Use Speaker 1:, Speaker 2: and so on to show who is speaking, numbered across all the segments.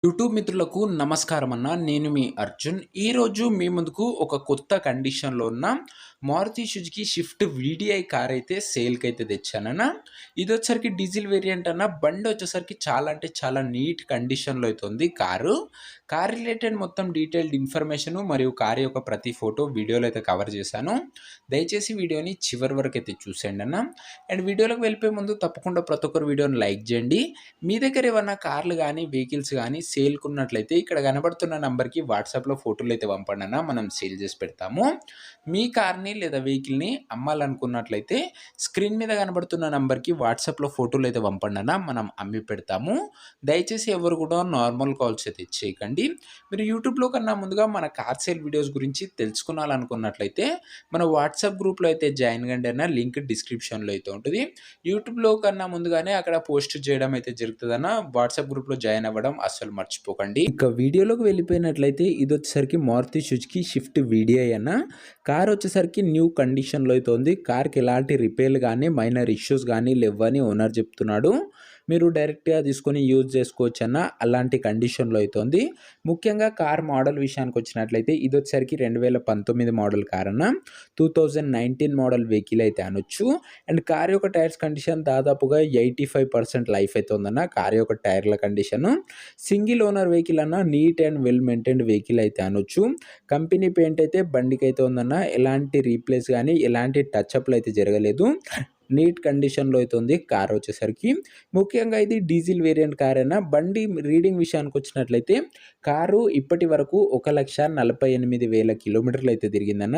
Speaker 1: YouTube మిత్రులకు నమస్కారం అన్న. నేను మీ అర్జున్. ఈరోజు మీ ముందుకు ఒక కొత్త కండిషన్‌లో ఉన్న Maruti Suzuki shift VDI car అయితే సేల్‌కైతే తెచ్చానన్న. ఇదొచ్చేసరికి డీజిల్ వేరియంట్ అన్న. బండొచ్చేసరికి చాలా అంటే చాలా నీట్ కండిషన్‌లో అయితే ఉంది కారు. కార్ రిలేటెడ్ మొత్తం డీటెయిల్డ్ ఇన్ఫర్మేషను మరియు కార్ యొక్క ప్రతి ఫోటో వీడియోలో అయితే కవర్ చేశాను. దయచేసి వీడియోని చివరి వరకైతే చూసేయండి అన్న. అండ్ వీడియోలోకి వెళ్ళిపోయే ముందు తప్పకుండా ప్రతి ఒక్కరు వీడియోని లైక్ చేయండి. మీ దగ్గర ఏమన్నా కార్లు గానీ, వెహికల్స్ గానీ సేల్‌కున్నట్లయితే ఇక్కడ కనబడుతున్న నంబర్‌కి వాట్సాప్‌లో ఫోటోలైతే పంపండన్న. మనం సేల్ చేసి పెడతాము. మీ కార్‌ని లేదా వెహికల్‌ని అమ్మాలనుకున్నట్లయితే స్క్రీన్ మీద కనబడుతున్న నంబర్‌కి వాట్సాప్‌లో ఫోటోలైతే పంపండన్న. మనం అమ్మి పెడతాము. దయచేసి ఎవరు కూడా నార్మల్ కాల్స్ అయితే చేయకండి. మీరు యూట్యూబ్‌లో కన్నా ముందుగా మన కార్ సేల్ వీడియోస్ గురించి తెలుసుకోవాలనుకున్నట్లయితే మన వాట్సాప్ గ్రూప్‌లో అయితే జాయిన్ కండి అన్న. లింక్ డిస్క్రిప్షన్‌లో అయితే ఉంటది. యూట్యూబ్‌లో కన్నా ముందుగానే అక్కడ పోస్ట్ చేయడం అయితే జరుగుతదన్న. వాట్సాప్ గ్రూప్‌లో జాయిన్ అవ్వడం అస్సలు మర్చిపోకండి. ఇక వీడియోలోకి వెళ్ళిపోయినట్లయితే ఇదొచ్చేసరికి మారుతి సుజుకి షిఫ్ట్ వీడీఐ అన్న. కార్ వచ్చేసరికి న్యూ కండిషన్‌లో అయితే ఉంది. కార్‌కి ఎలాంటి రిపేర్లు గానీ, మైనర్ ఇష్యూస్ గానీ లెవ్వని ఓనర్ చెప్తున్నాడు. మీరు డైరెక్ట్‌గా తీసుకొని యూజ్ చేసుకోవచ్చన్న. అలాంటి కండిషన్‌లో అయితే ఉంది. ముఖ్యంగా కార్ మోడల్ విషయానికొచ్చినట్లయితే ఇదొచ్చేసరికి 2019 మోడల్ కార్ అన్న. 2019 మోడల్ వెహికల్ అయితే అనొచ్చు. అండ్ కార్ యొక్క టైర్స్ కండిషన్ దాదాపుగా 85% లైఫ్ అయితే ఉందన్న. కార్ యొక్క టైర్ల కండిషను. సింగిల్ ఓనర్ వెహికల్ అన్న. Neat and well maintained vehicle అయితే అనొచ్చు. కంపెనీ పెయింట్ అయితే బండికైతే ఉందన్న. ఎలాంటి రీప్లేస్ గానీ, ఎలాంటి టచ్ అప్‌లు అయితే జరగలేదు. నీట్ కండిషన్‌లో అయితే ఉంది కార్ వచ్చేసరికి. ముఖ్యంగా ఇది డీజిల్ వేరియంట్ కార్ అయినా బండి రీడింగ్ విషయానికొచ్చినట్లయితే కారు ఇప్పటి వరకు 1,48,000 కిలోమీటర్లు అయితే తిరిగిందన్న.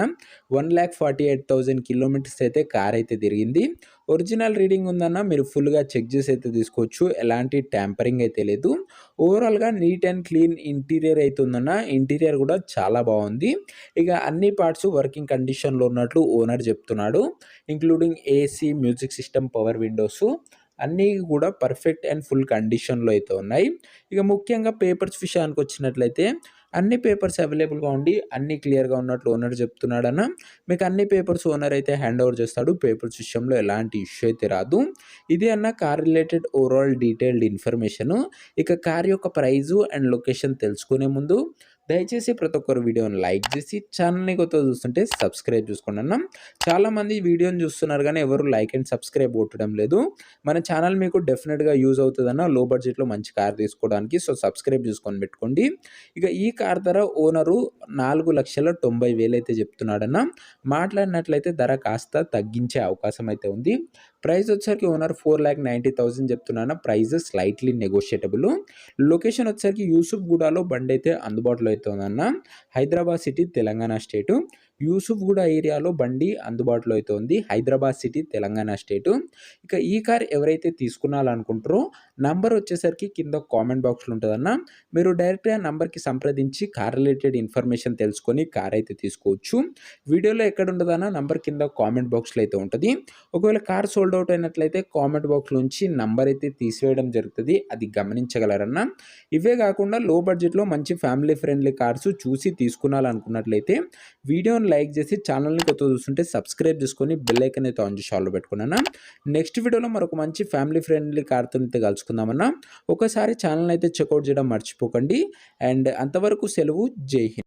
Speaker 1: 1,48,000 కిలోమీటర్స్ అయితే కార్ అయితే తిరిగింది. ఒరిజినల్ రీడింగ్ ఉందన్న. మీరు ఫుల్‌గా చెక్ చేసి అయితే తీసుకోవచ్చు. ఎలాంటి ట్యాంపరింగ్ అయితే లేదు. ఓవరాల్‌గా నీట్ అండ్ క్లీన్ ఇంటీరియర్ అయితే ఉందన్న. ఇంటీరియర్ కూడా చాలా బాగుంది. ఇక అన్ని పార్ట్స్ వర్కింగ్ కండిషన్‌లో ఉన్నట్లు ఓనర్ చెప్తున్నాడు. Including AC, music system, power windows అన్నీ కూడా పర్ఫెక్ట్ అండ్ ఫుల్ కండిషన్‌లో అయితే ఉన్నాయి. ఇక ముఖ్యంగా పేపర్స్ విషయానికొచ్చినట్లయితే అన్ని పేపర్స్ అవైలబుల్‌గా ఉండి అన్నీ క్లియర్‌గా ఉన్నట్లు ఓనర్ చెప్తున్నాడన్న. మీకు అన్ని పేపర్స్ ఓనర్ అయితే హ్యాండ్ ఓవర్ చేస్తాడు. పేపర్స్ విషయంలో ఎలాంటి ఇష్యూ అయితే రాదు. ఇది అన్న car related overall detailed information. ఇక కార్ యొక్క ప్రైజు అండ్ లొకేషన్ తెలుసుకునే ముందు దయచేసి ప్రతి ఒక్కరు వీడియోని లైక్ చేసి ఛానల్‌ని కొత్తగా చూస్తుంటే సబ్స్క్రైబ్ చేసుకోండి అన్న. చాలామంది వీడియోని చూస్తున్నారు కానీ ఎవరు లైక్ అండ్ సబ్స్క్రైబ్ కొట్టడం లేదు. మన ఛానల్ మీకు డెఫినెట్‌గా యూజ్ అవుతదన్న. లో బడ్జెట్‌లో మంచి కార్ తీసుకోవడానికి. సో, సబ్స్క్రైబ్ చేసుకొని పెట్టుకోండి. ఇక ఈ కార్ ధర ఓనరు 4,90,000 అయితే చెప్తున్నాడన్న. మాట్లాడినట్లయితే ధర కాస్త తగ్గించే అవకాశం అయితే ఉంది. ప్రైస్ వచ్చేసరికి ఓనర్ 4,90,000 చెప్తున్నాడన్న. Price slightly negotiable. లొకేషన్ వచ్చేసరికి యూసుఫ్‌గూడలో బండైతే అందుబాటులో అయితే ఉందన్న. Hyderabad city, Telangana state. యూసుఫ్‌గూడ ఏరియాలో బండి అందుబాటులో అయితే ఉంది. Hyderabad city, Telangana state. ఇక ఈ కార్ ఎవరైతే తీసుకోవాలనుకుంటారో నంబర్ వచ్చేసరికి కింద కామెంట్ బాక్స్‌లో ఉంటదన్న. మీరు డైరెక్ట్‌గా నంబర్‌కి సంప్రదించి కార్ రిలేటెడ్ ఇన్ఫర్మేషన్ తెలుసుకొని కార్ అయితే తీసుకోవచ్చు. వీడియోలో ఎక్కడ ఉండదన్న నంబర్ కింద కామెంట్ బాక్స్‌లో అయితే ఉంటది. ఒకవేళ కార్ సోల్డ్ అవుట్ అయినట్లయితే కామెంట్ బాక్స్‌లో నుంచి నంబర్ అయితే తీసివేయడం జరుగుతది. అది గమనించగలరన్న. ఇవే కాకుండా లో బడ్జెట్‌లో మంచి ఫ్యామిలీ ఫ్రెండ్లీ కార్స్ చూసి తీసుకునాలనుకున్నట్లయితే వీడియోని లైక్ చేసి ఛానల్‌ని కొత్తగా చూస్తుంటే సబ్స్క్రైబ్ చేసుకొని బెల్ ఐకాన్ అయితే ఆన్ చేసి ఆల్‌లో పెట్టుకున్నాను. నెక్స్ట్ వీడియోలో మరొక మంచి ఫ్యామిలీ ఫ్రెండ్లీ కార్‌తో అయితే కలుసుకుందామన్న. ఒకసారి ఛానల్‌ని అయితే చెక్అవుట్ చేయడం మర్చిపోకండి. అండ్ అంతవరకు సెలవు. జై హింద్.